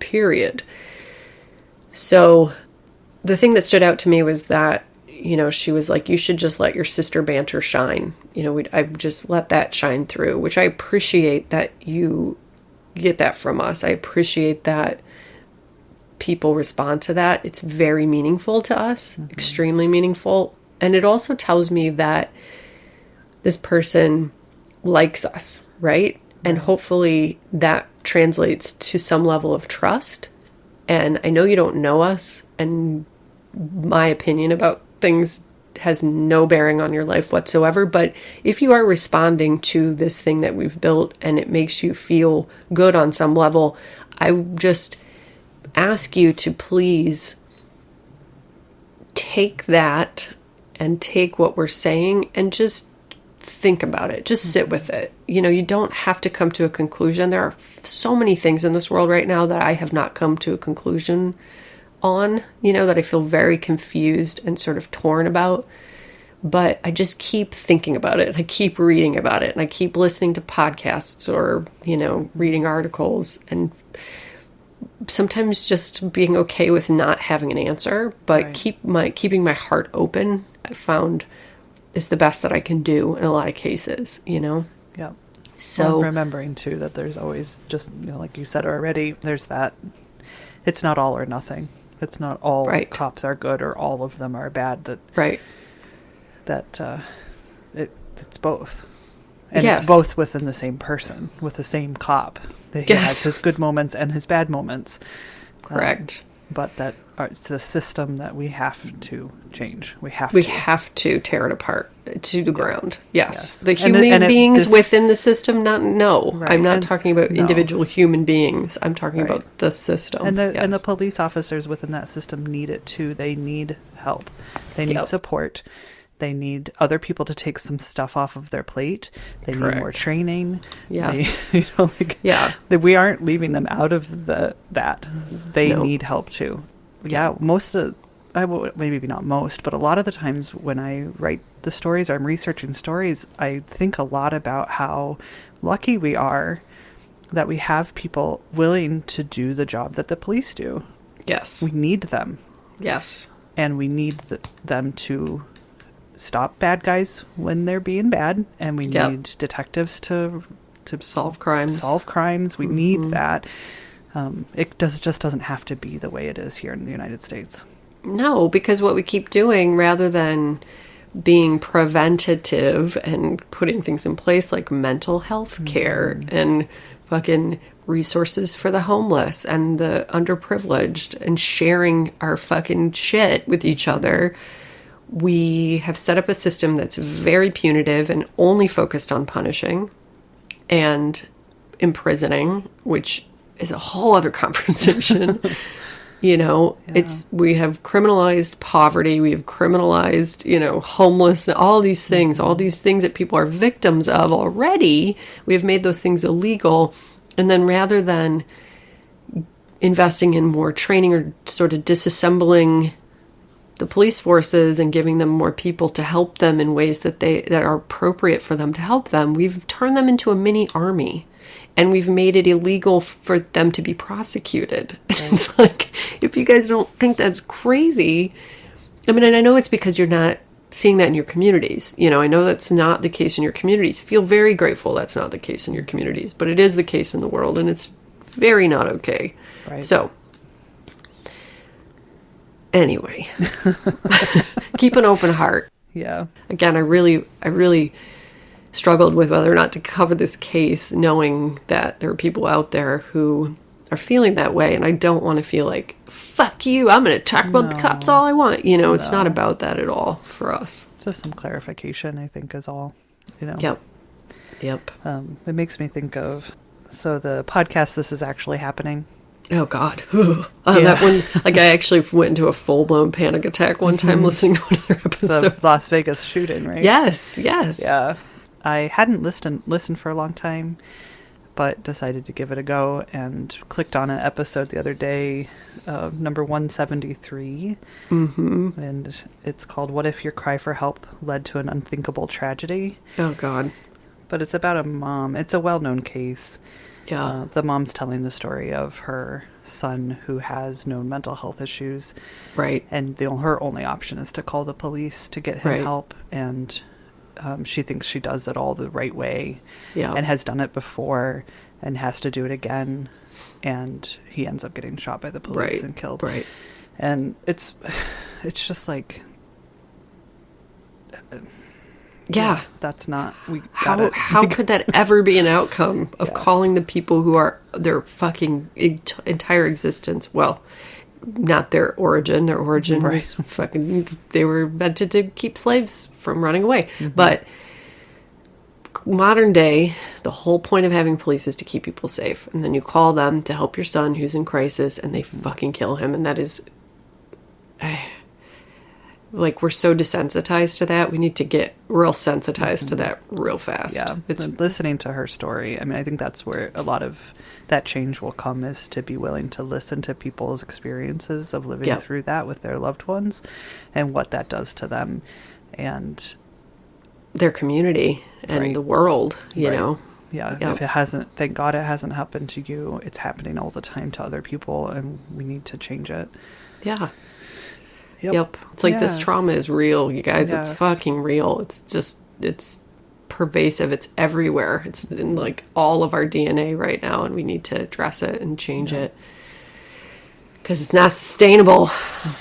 period. So the thing that stood out to me was that, you know, she was like, you should just let your sister banter shine. You know, I just let that shine through, which I appreciate that you get that from us. I appreciate that people respond to that. It's very meaningful to us, extremely meaningful. And it also tells me that this person likes us, right? And hopefully that translates to some level of trust. And I know you don't know us, and my opinion about things has no bearing on your life whatsoever. But if you are responding to this thing that we've built and it makes you feel good on some level, I just ask you to please take that and take what we're saying and just think about it. Just sit with it. You know, you don't have to come to a conclusion. There are so many things in this world right now that I have not come to a conclusion on, you know, that I feel very confused and sort of torn about. But I just keep thinking about it. I keep reading about it. And I keep listening to podcasts or, you know, reading articles, and sometimes just being okay with not having an answer, but keeping my heart open, I found, is the best that I can do in a lot of cases, you know? Yeah. So well, remembering too that there's always just, you know, like you said already, there's that, it's not all or nothing. It's not all cops are good or all of them are bad. It's both. And it's both within the same person, with the same cop. He has his good moments and his bad moments. Correct. But that it's the system that we have to change. We have to tear it apart to the ground. Yes. The human beings within the system, I'm not talking about individual human beings. I'm talking about the system. And the police officers within that system need it too. They need help. They need support. They need other people to take some stuff off of their plate. They need more training. Yes. We aren't leaving them out of that. They need help too. Yeah, maybe not most, but a lot of the times when I write the stories or I'm researching stories, I think a lot about how lucky we are that we have people willing to do the job that the police do. Yes. We need them. Yes. And we need them to stop bad guys when they're being bad, and we need detectives to solve crimes. We need that. It just doesn't have to be the way it is here in the United States. No, because what we keep doing, rather than being preventative and putting things in place like mental health care and fucking resources for the homeless and the underprivileged and sharing our fucking shit with each other, we have set up a system that's very punitive and only focused on punishing and imprisoning, which is a whole other conversation. You know, we have criminalized poverty, we have criminalized, you know, homeless, all these things that people are victims of already. We have made those things illegal. And then rather than investing in more training or sort of disassembling the police forces and giving them more people to help them in ways that are appropriate for them to help them, we've turned them into a mini army, and we've made it illegal for them to be prosecuted. Right. It's like, if you guys don't think that's crazy, I mean, and I know it's because you're not seeing that in your communities. You know, I know that's not the case in your communities. Feel very grateful that's not the case in your communities, but it is the case in the world, and it's very not okay. Right. So, anyway, keep an open heart. Yeah. Again, I really struggled with whether or not to cover this case, knowing that there are people out there who are feeling that way, and I don't want to feel like, fuck you, I'm going to talk about the cops all I want. You know, it's not about that at all for us. Just some clarification, I think, is all, you know. Yep. It makes me think of, so the podcast, This Is Actually Happening. Oh, God. That one, like, I actually went into a full-blown panic attack one time listening to one of their episodes. The Las Vegas shooting, right? Yes. Yeah. I hadn't listened for a long time, but decided to give it a go and clicked on an episode the other day, number 173. And it's called What If Your Cry for Help Led to an Unthinkable Tragedy? Oh, God. But it's about a mom. It's a well-known case. Yeah. The mom's telling the story of her son who has known mental health issues. Right. And her only option is to call the police to get him help. And she thinks she does it all the right way. Yeah. And has done it before and has to do it again. And he ends up getting shot by the police and killed. Right. And it's just like... Yeah. That's not... How could that ever be an outcome of calling the people who are their fucking entire existence? Well, not their origin. Their origin was fucking... They were invented to keep slaves from running away. But modern day, the whole point of having police is to keep people safe. And then you call them to help your son who's in crisis, and they fucking kill him. And that is... Like, we're so desensitized to that. We need to get real sensitized to that real fast. Yeah. It's listening to her story. I mean, I think that's where a lot of that change will come, is to be willing to listen to people's experiences of living through that with their loved ones and what that does to them and their community and the world, you know. Yeah. If it hasn't, thank God it hasn't happened to you. It's happening all the time to other people, and we need to change it. Yeah. Yep. It's like this trauma is real, you guys. It's fucking real. It's pervasive. It's everywhere. It's in like all of our DNA right now, and we need to address it and change it because it's not sustainable.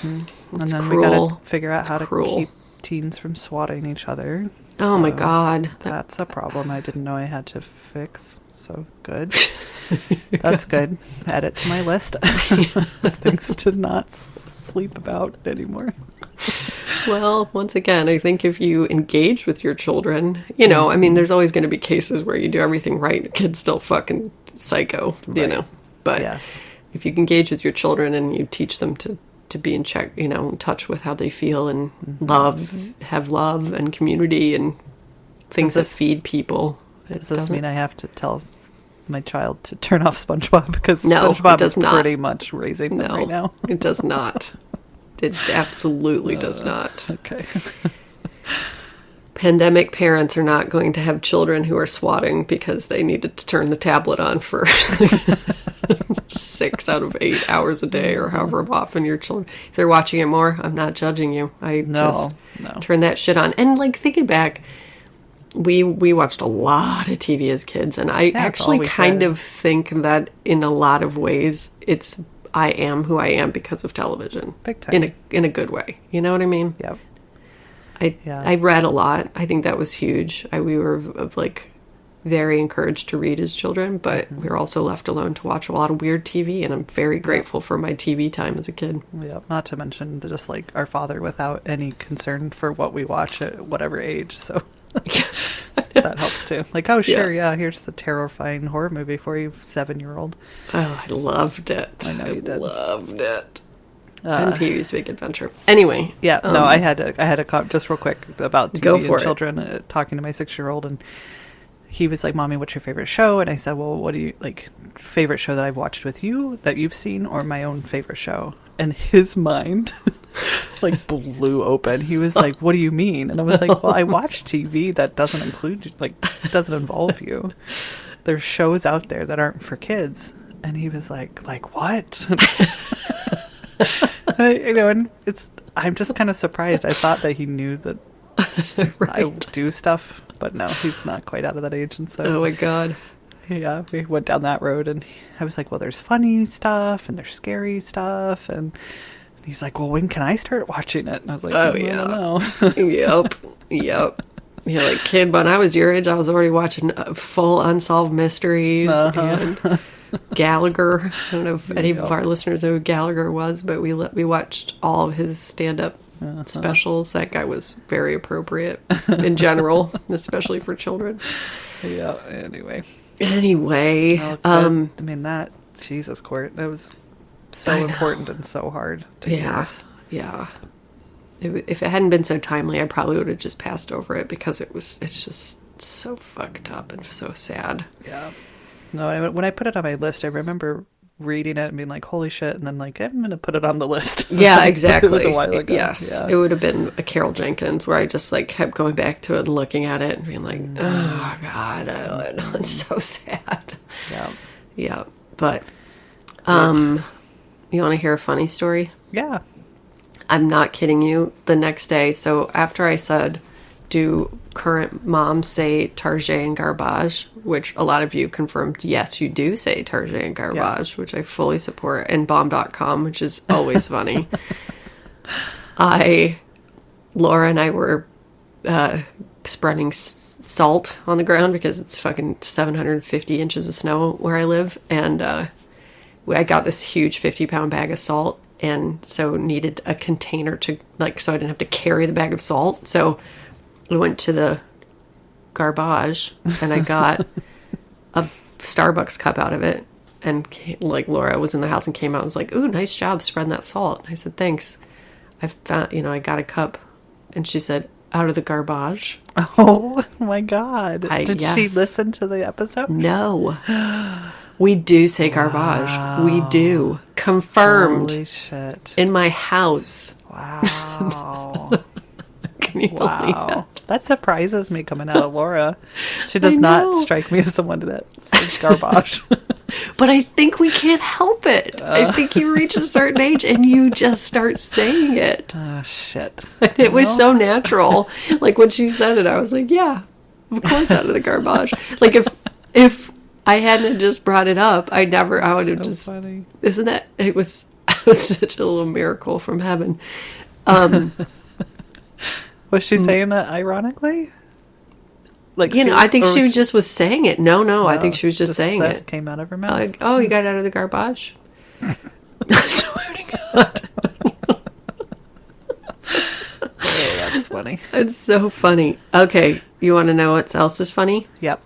And then cruel. we gotta figure out how to keep teens from swatting each other. Oh my God. That's a problem I didn't know I had to fix. So good. That's good. Add it to my list. Things to not sleep about anymore. Well, once again, I think if you engage with your children, you know, I mean, there's always going to be cases where you do everything right, the kid's still fucking psycho, you know. But if you engage with your children and you teach them to be in check, you know, in touch with how they feel and have love and community and things that feed people. Does this mean I have to tell my child to turn off SpongeBob? Because SpongeBob is pretty much raising them right now. It does not. It absolutely does not. Okay. Pandemic parents are not going to have children who are swatting because they needed to turn the tablet on for 6 out of 8 hours a day or however often your children. If they're watching it more, I'm not judging you. I just turn that shit on. And like thinking back, we watched a lot of TV as kids, and I actually kind of think that in a lot of ways I am who I am because of television. Big time. In a good way. You know what I mean? Yep. I read a lot. I think that was huge. We were like very encouraged to read as children, but we were also left alone to watch a lot of weird TV, and I'm very grateful for my TV time as a kid. Yeah, not to mention just like our father without any concern for what we watch at whatever age, so that helps too. Like, oh sure, here's the terrifying horror movie for you, 7-year-old. Oh, I loved it. I know you did. Loved it. And Pee-wee's Big Adventure. Anyway. Yeah, no, I had a just real quick about TV and children, talking to my 6-year-old, and he was like, Mommy, what's your favorite show? And I said, well, what do you, like, favorite show that I've watched with you that you've seen, or my own favorite show? And his mind like blew open. He was like, what do you mean? And I was like, well, I watch TV that doesn't include, like, doesn't involve you. There's shows out there that aren't for kids. And he was like what? And I'm just kind of surprised. I thought that he knew that I do stuff, but no, he's not quite out of that age. And so, oh my God. Yeah, we went down that road, and I was like, well, there's funny stuff and there's scary stuff, and He's like, well, when can I start watching it? And I was like, Oh, I yeah. don't know. Yep. Yeah, like, kid, when I was your age, I was already watching full Unsolved Mysteries and Gallagher. I don't know if any of our listeners know who Gallagher was, but we watched all of his stand-up specials. That guy was very appropriate in general, especially for children. Yeah, anyway. Anyway. I mean, that, Jesus, Court, that was so important and so hard to hear. Yeah. If it hadn't been so timely, I probably would have just passed over it because it's just so fucked up and so sad. Yeah. No, when I put it on my list, I remember reading it and being like, holy shit, and then like, I'm going to put it on the list. Yeah, exactly. It was a while ago. Yes. Yeah. It would have been a Carol Jenkins where I just like kept going back to it and looking at it and being like, oh God, it's so sad. Yeah. Yeah. But, you want to hear a funny story? Yeah. I'm not kidding you. The next day, so after I said, do current moms say Tarjay and garbage, which a lot of you confirmed, yes, you do say Tarjay and garbage, which I fully support, and bomb.com, which is always funny. Laura and I were spreading salt on the ground because it's fucking 750 inches of snow where I live, and I got this huge 50-pound bag of salt, and so needed a container to, like, so I didn't have to carry the bag of salt. So I went to the garbage and I got a Starbucks cup out of it. And like, Laura was in the house and came out and was like, ooh, nice job spreading that salt. I said, thanks. I found, I got a cup. And she said, out of the garbage. Oh my God. Did she yes. listen to the episode? No. We do say garbage. Wow. We do. Confirmed. Holy shit. In my house. Wow. Can you believe that? That surprises me coming out of Laura. She does not strike me as someone that says garbage. But I think we can't help it. I think you reach a certain age and you just start saying it. Oh, shit. And it was so natural. Like, when she said it, I was like, yeah, of course, out of the garbage. Like, if I hadn't just brought it up, I would have just... funny. Isn't that... It was such a little miracle from heaven. Was she saying that ironically? Like, I think she just was saying it. No, I think she was just saying that it. Came out of her mouth. Like, oh, you got it out of the garbage? I swear to God. Oh, that's funny. It's so funny. Okay, you want to know what else is funny? Yep.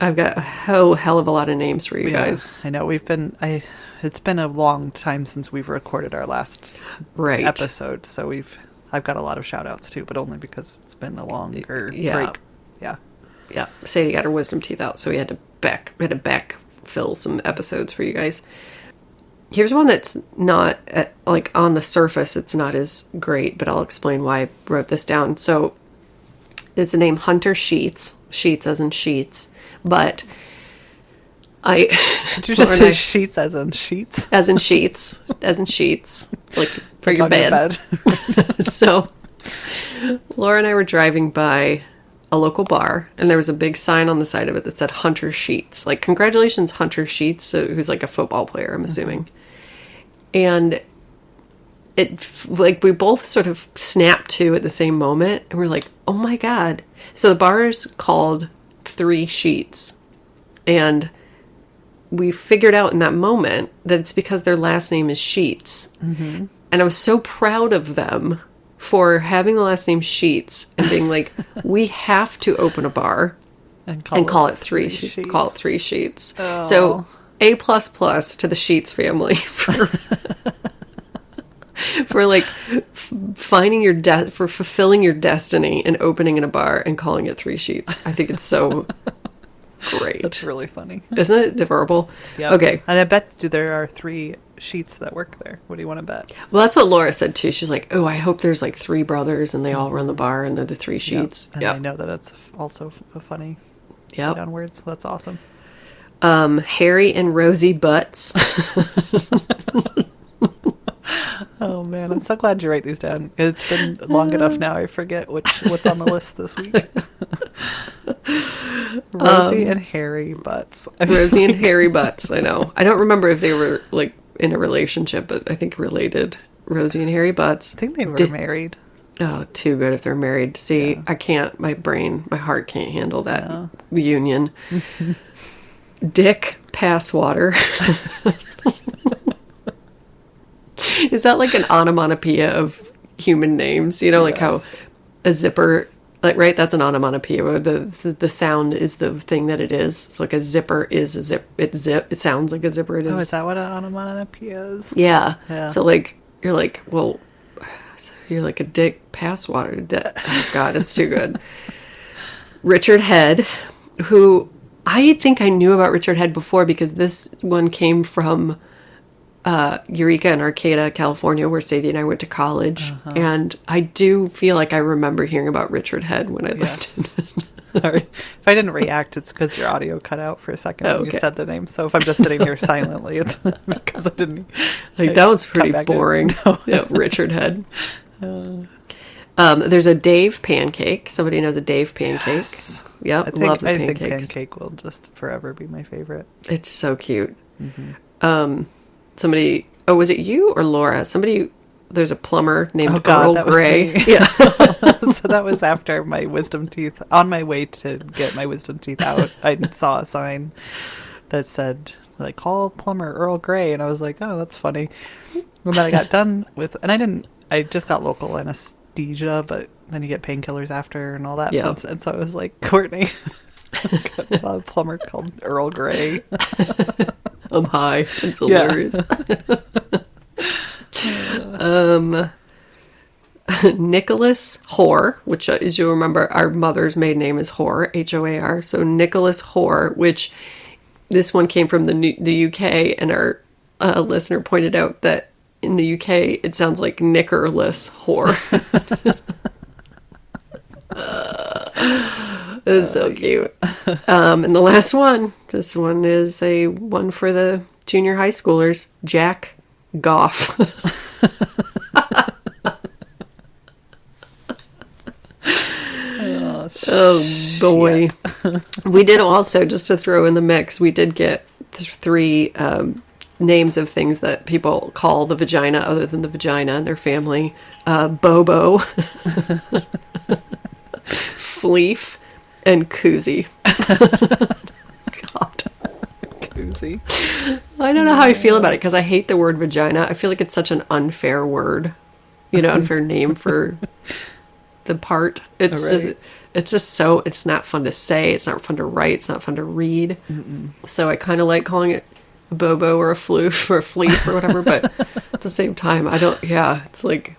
I've got a hell of a lot of names for you guys. I know it's been a long time since we've recorded our last episode, so I've got a lot of shout outs too, but only because it's been a longer break. Yeah. Sadie got her wisdom teeth out, so we had to backfill some episodes for you guys. Here's one that's not like on the surface, it's not as great, but I'll explain why I wrote this down. So there's the name Hunter Sheets as in sheets, but Did you just say sheets as in sheets? As in sheets, like for your bed. So Laura and I were driving by a local bar, and there was a big sign on the side of it that said Hunter Sheets. Like, congratulations, Hunter Sheets, who's like a football player, I'm assuming. And it, like, we both sort of snapped to at the same moment, and we're like, oh my God. So the bar is called Three Sheets. And we figured out in that moment that it's because their last name is Sheets. Mm-hmm. And I was so proud of them for having the last name Sheets and being like, we have to open a bar and call it Three Sheets. Call it Three Sheets. Oh. So A++ to the Sheets family for like finding for fulfilling your destiny and opening in a bar and calling it Three Sheets. I think it's so great. That's really funny. Isn't it adorable? Yeah. Okay. And I bet there are 3 sheets that work there. What do you want to bet? Well, that's what Laura said too. She's like, oh, I hope there's like 3 brothers and they all run the bar and they're the 3 sheets. Yep. And I know that it's also a funny down words. That's awesome. Harry and Rosie Butts. Oh man, I'm so glad you write these down. It's been long enough now. I forget what's on the list this week. Rosie and Harry Butts. Rosie and Harry Butts. I know. I don't remember if they were like in a relationship, but I think related. Rosie and Harry Butts. I think they were married. Oh, too good if they're married. See, I can't, my heart can't handle that union. Dick Passwater. Is that like an onomatopoeia of human names? You know, like how a zipper, like, right? That's an onomatopoeia where the sound is the thing that it is. So like a zipper is a zip. It sounds like a zipper. It is. Oh, is that what an onomatopoeia is? Yeah. Yeah. So like, you're like, well, you're like a dick passwater. Oh God, it's too good. Richard Head, who I think I knew about Richard Head before because this one came from Eureka and Arcata, California, where Sadie and I went to college. And I do feel like I remember hearing about Richard Head when I lived in Sorry. If I didn't react, it's because your audio cut out for a second when you said the name. So if I'm just sitting here silently, it's because I didn't. Like, that was pretty boring. No. Yeah, Richard Head. There's a Dave pancake. Somebody knows a Dave pancake. Yes. Yep, love the pancakes. I think pancake will just forever be my favorite. It's so cute. Somebody, was it you or Laura? There's a plumber named Earl Grey. Yeah. So that was after my wisdom teeth. On my way to get my wisdom teeth out, I saw a sign that said, like, call plumber Earl Grey. And I was like, oh, that's funny. And then I got done with, and I just got local anesthesia, but then you get painkillers after and all that. Yeah. And so I was like, Courtney, I saw a plumber called Earl Grey. I'm high. It's hilarious. Nicholas Hoare, which, as you'll remember, our mother's maiden name is Hoare, Hoar. So Nicholas Hoare, which this one came from the UK, and our listener pointed out that in the UK it sounds like Nicholas Hoare. It's so cute. And the last one, this one is a one for the junior high schoolers, Jack Goff. Oh boy. We did also, just to throw in the mix, we did get three names of things that people call the vagina other than the vagina and their family. Bobo, Fleef, and Koozie. God. Koozie. I don't know how I feel about it because I hate the word vagina. I feel like it's such an unfair word, unfair name for the part. It's just so, it's not fun to say. It's not fun to write. It's not fun to read. Mm-mm. So I kind of like calling it a bobo or a floof or a fleef or whatever. But at the same time, it's like,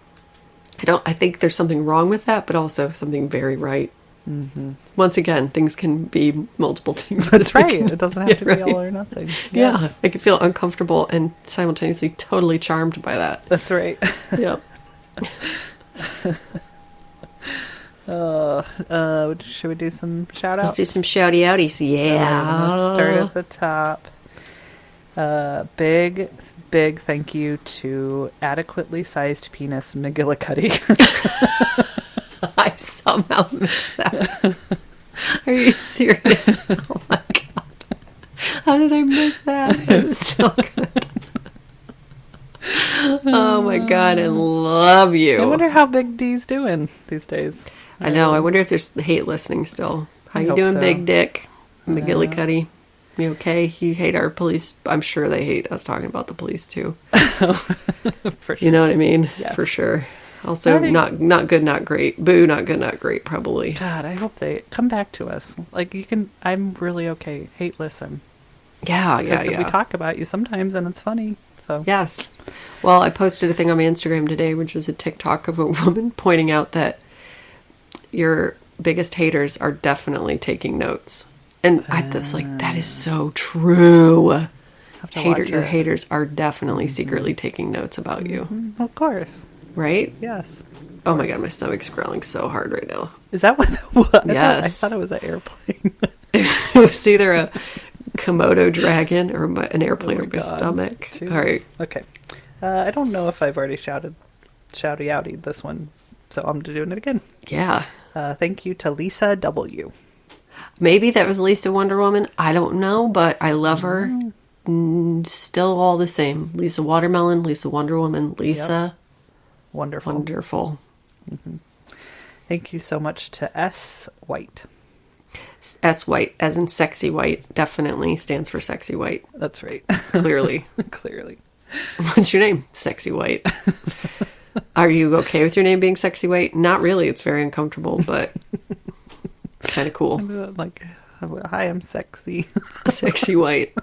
I think there's something wrong with that, but also something very right. Mm-hmm. Once again, things can be multiple things. That's right. It doesn't have to be all or nothing. Yes. Yeah. I can feel uncomfortable and simultaneously totally charmed by that. That's right. Yep. Should we do some shout outs? Let's do some shouty outies. Yeah. Let's start at the top. Big thank you to adequately sized penis McGillicuddy. I somehow missed that. Are you serious? Oh my god. How did I miss that? That was so good. Oh my god, I love you. I wonder how Big D's doing these days. I know. I wonder if there's hate listening still. How you doing, so. Big Dick? McGillicuddy? You okay? You hate our police? I'm sure they hate us talking about the police too. For sure. You know what I mean? Yes. For sure. Also, not good, not great. Boo, not good, not great, probably. God, I hope they come back to us. Like, you can, I'm really okay. Hate listen. Yeah. We talk about you sometimes and it's funny. So yes. Well, I posted a thing on my Instagram today, which was a TikTok of a woman pointing out that your biggest haters are definitely taking notes. And I was like, that is so true. Your haters are definitely secretly taking notes about you. Of course. Right? Yes. Oh my god, my stomach's growling so hard right now. Is that what it was? Yes. I thought it was an airplane. It was either a Komodo dragon or an airplane or my stomach. Jesus. All right. Okay. I don't know if I've already shouty outy this one, so I'm doing it again. Yeah. Thank you to Lisa W. Maybe that was Lisa Wonder Woman. I don't know, but I love her. Still all the same. Lisa Watermelon, Lisa Wonder Woman, Lisa. Wonderful. Wonderful. Thank you so much to S. White. S. White, as in sexy white, definitely stands for sexy white. That's right. Clearly. Clearly. What's your name? Sexy White. Are you okay with your name being Sexy White? Not really. It's very uncomfortable, but kind of cool. Like, hi, I'm sexy. Sexy White.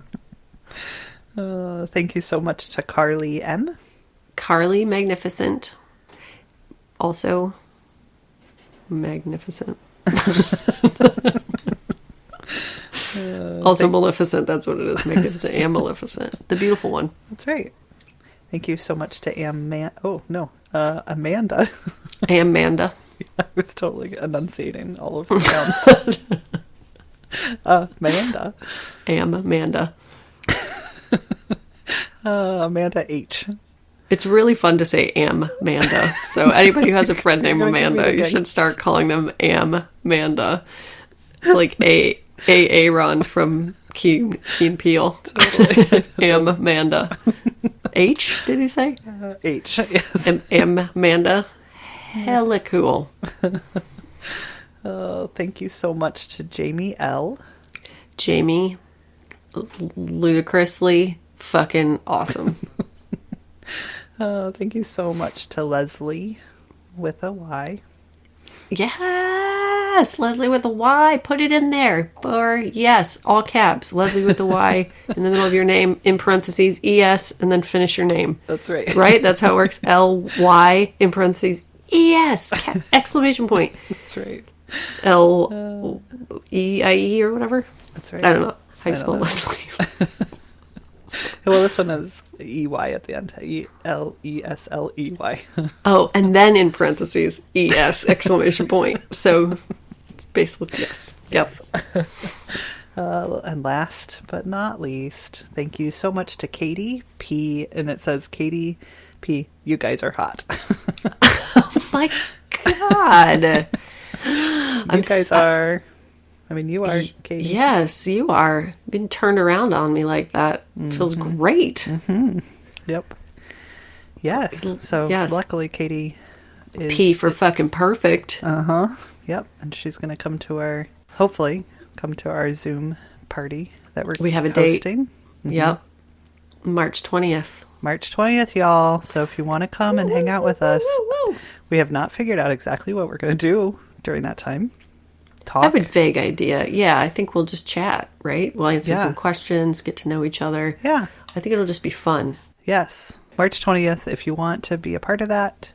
Thank you so much to Carly M. Carly Magnificent. Also magnificent. Also Maleficent. That's what it is. Magnificent and Maleficent. The beautiful one. That's right. Thank you so much to Amanda. Amanda. I was totally enunciating all of the sounds. Amanda. Amanda. Amanda H. It's really fun to say Amanda. So anybody who has a friend named Amanda, you should start calling them Amanda. It's like Aaron from Key and Peele. Totally. Amanda. H, did he say? H, yes. Amanda. Hella cool. Thank you so much to Jamie L. Jamie, ludicrously fucking awesome. Thank you so much to Leslie with a Y. Yes, Leslie with a Y. Put it in there. Or yes, all caps. Leslie with a Y in the middle of your name, in parentheses, ES, and then finish your name. That's right. Right? That's how it works. LY in parentheses, ES, exclamation point. That's right. LEIE or whatever. That's right. I don't know how you spell Leslie. Well, this one is EY at the end. ELESLEY. Oh, and then in parentheses, ES, exclamation point. So it's basically yes. Yep. And last but not least, thank you so much to Katie P. And it says, Katie P, you guys are hot. Oh my God. You guys are. I mean, you are, Katie. Yes, you are. Being turned around on me like that feels great. Mm-hmm. Yep. Yes. So yes. Luckily, Katie is... P for fucking perfect. Uh-huh. Yep. And she's going to come to our, hopefully, come to our Zoom party that we have a hosting. Date. Mm-hmm. Yep. March 20th. March 20th, y'all. So if you want to come and hang out with us, we have not figured out exactly what we're going to do during that time. Talk. I have a vague idea. Yeah, I think we'll just chat, right? We'll answer some questions, get to know each other. Yeah. I think it'll just be fun. Yes. March 20th, if you want to be a part of that,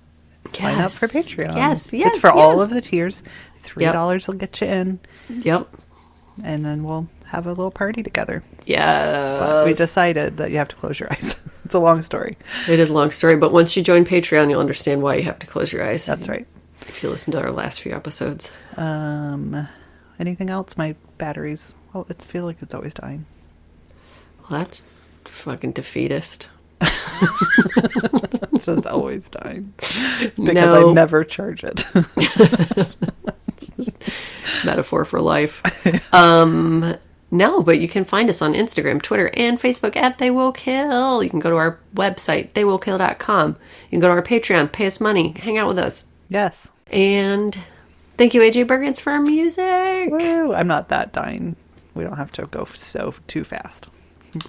sign up for Patreon. Yes. It's for all of the tiers. $3 will get you in. Yep. And then we'll have a little party together. Yeah. But we decided that you have to close your eyes. It's a long story. It is a long story, but once you join Patreon, you'll understand why you have to close your eyes. That's right. If you listen to our last few episodes. Anything else? My batteries. Oh, it feels like it's always dying. Well, that's fucking defeatist. It's just always dying. Because I never charge it. It's just metaphor for life. No, but you can find us on Instagram, Twitter, and Facebook at They Will Kill. You can go to our website, theywillkill.com. You can go to our Patreon, pay us money, hang out with us. Yes. And thank you, AJ Bergens, for our music. Woo! I'm not that dying. We don't have to go too fast.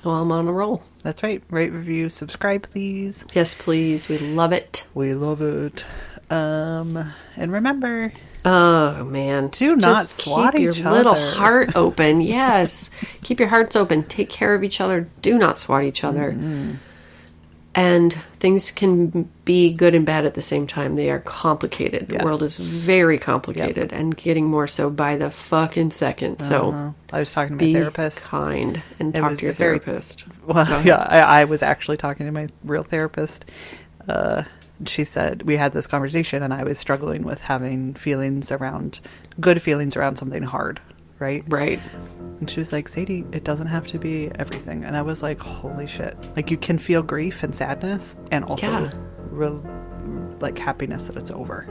Well, I'm on a roll. That's right. Rate, review, subscribe, please. Yes, please. We love it. We love it. And remember... Oh, man. Do not swat each other. Keep your little heart open. Yes. Keep your hearts open. Take care of each other. Do not swat each other. Mm-hmm. And things can be good and bad at the same time. They are complicated. The world is very complicated and getting more so by the fucking second. So I was talking to my therapist. Be kind and talk to your therapist. Well, yeah, I was actually talking to my real therapist. She said we had this conversation and I was struggling with having good feelings around something hard. Right? Right. And she was like, Sadie, it doesn't have to be everything. And I was like, holy shit. Like, you can feel grief and sadness and also like happiness that it's over.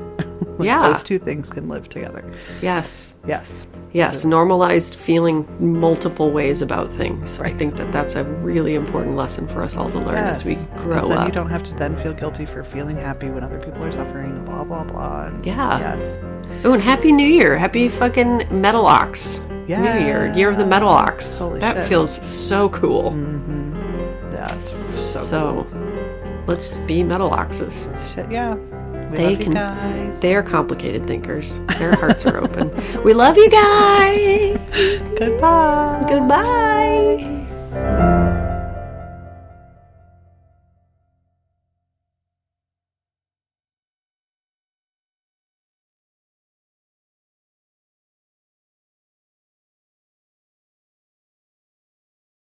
Yeah. Those two things can live together. Yes. Yes. Yes. Normalized feeling multiple ways about things. Right. I think that that's a really important lesson for us all to learn as we grow 'Cause then up. you don't have to then feel guilty for feeling happy when other people are suffering, blah, blah, blah. And Yeah. Yes. Oh, and Happy New Year. Happy fucking Metal Ox. Yeah. New Year. Year of the Metal Ox. Holy that shit. feels so cool. Yes. So let's be Metal Oxes. Shit, yeah. We They love you can. guys. They are complicated thinkers. Their hearts are open. We love you guys. Goodbye. Goodbye.